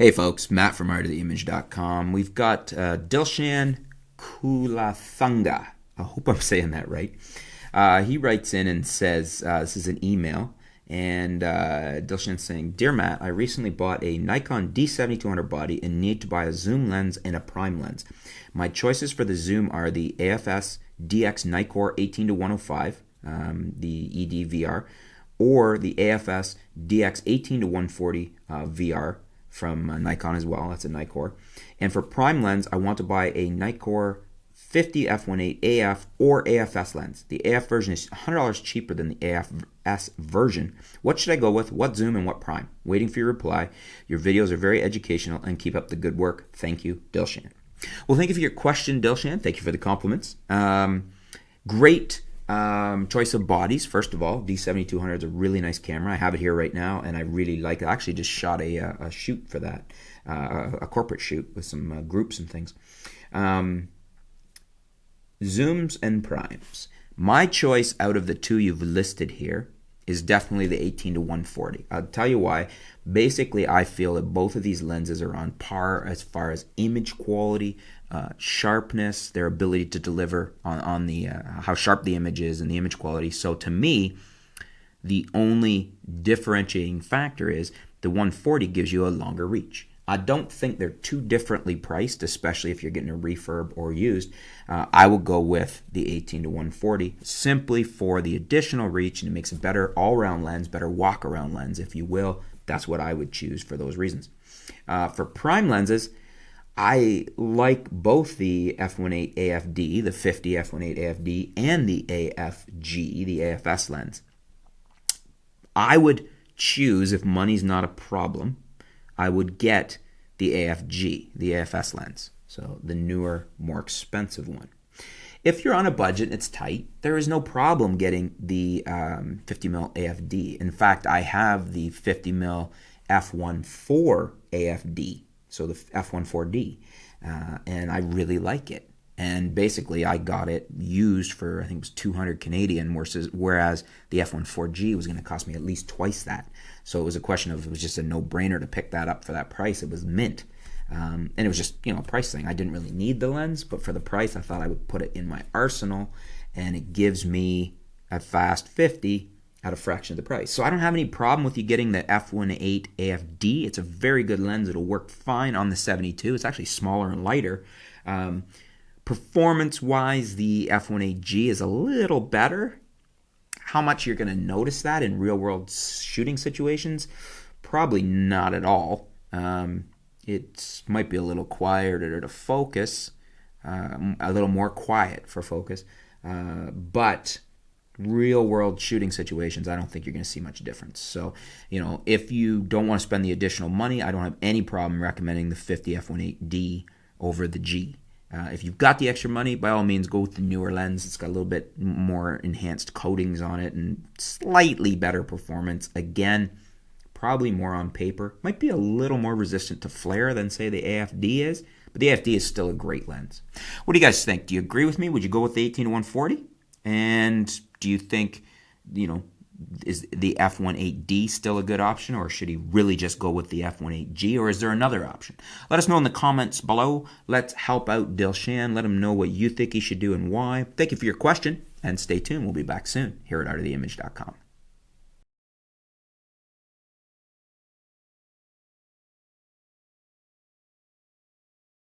Hey folks, Matt from artoftheimage.com. We've got Dilshan Kulathunga. I hope I'm saying that right. He writes in and says, this is an email, and Dilshan's saying, Dear Matt, I recently bought a Nikon D7200 body and need to buy a zoom lens and a prime lens. My choices for the zoom are the AFS DX Nikkor 18-105, the ED-VR, or the AFS DX 18-140 VR, from Nikon as well. That's a Nikkor. And for prime lens, I want to buy a Nikkor 50 f1.8 AF or AFS lens. The AF version is $100 cheaper than the AFS version. What should I go with? What zoom and what prime? Waiting for your reply. Your videos are very educational and keep up the good work. Thank you, Dilshan. Well, thank you for your question, Dilshan. Thank you for the compliments. Great choice of bodies. First of all, D7200 is a really nice camera. I have it here right now, and I really like it. I actually just shot a shoot for that, a corporate shoot with some groups and things. Zooms and primes. My choice out of the two you've listed here is definitely the 18-140. I'll tell you why. Basically, I feel that both of these lenses are on par as far as image quality, sharpness, their ability to deliver on the how sharp the image is and the image quality. So to me, the only differentiating factor is the 140 gives you a longer reach. I don't think they're too differently priced, especially if you're getting a refurb or used. I will go with the 18-140 simply for the additional reach, and it makes a better all-around lens, better walk-around lens, if you will. That's what I would choose for those reasons. For prime lenses, I like both the f1.8 AFD, the 50 f1.8 AFD, and the AFG, the AFS lens. I would choose, if money's not a problem, I would get the AFG, the AFS lens, so the newer, more expensive one. If you're on a budget and it's tight, there is no problem getting the 50mm AFD. In fact, I have the 50mm f1.4 AFD, so the f1.4D, and I really like it. And basically, I got it used for, I think it was 200 Canadian, whereas the f1.4G was going to cost me at least twice that. So it was a question of, it was just a no-brainer to pick that up for that price. It was mint. And it was just, a price thing. I didn't really need the lens, but for the price, I thought I would put it in my arsenal, and it gives me a fast 50 at a fraction of the price. So I don't have any problem with you getting the f1.8 AFD. It's a very good lens. It'll work fine on the 72. It's actually smaller and lighter. Performance-wise, the f1.8G is a little better. How much you're going to notice that in real-world shooting situations? Probably not at all. It might be a little quieter to focus, a little more quiet for focus, but real-world shooting situations, I don't think you're going to see much difference. So, if you don't want to spend the additional money, I don't have any problem recommending the 50 f1.8D over the G. If you've got the extra money, by all means, go with the newer lens. It's got a little bit more enhanced coatings on it and slightly better performance. Again, probably more on paper. Might be a little more resistant to flare than, say, the AFD is, but the AFD is still a great lens. What do you guys think? Do you agree with me? Would you go with the 18-140? And do you think, is the f1.8D still a good option, or should he really just go with the f1.8G, or is there another option? Let us know in the comments below. Let's help out Dilshan. Let him know what you think he should do and why. Thank you for your question, and stay tuned. We'll be back soon here at artoftheimage.com.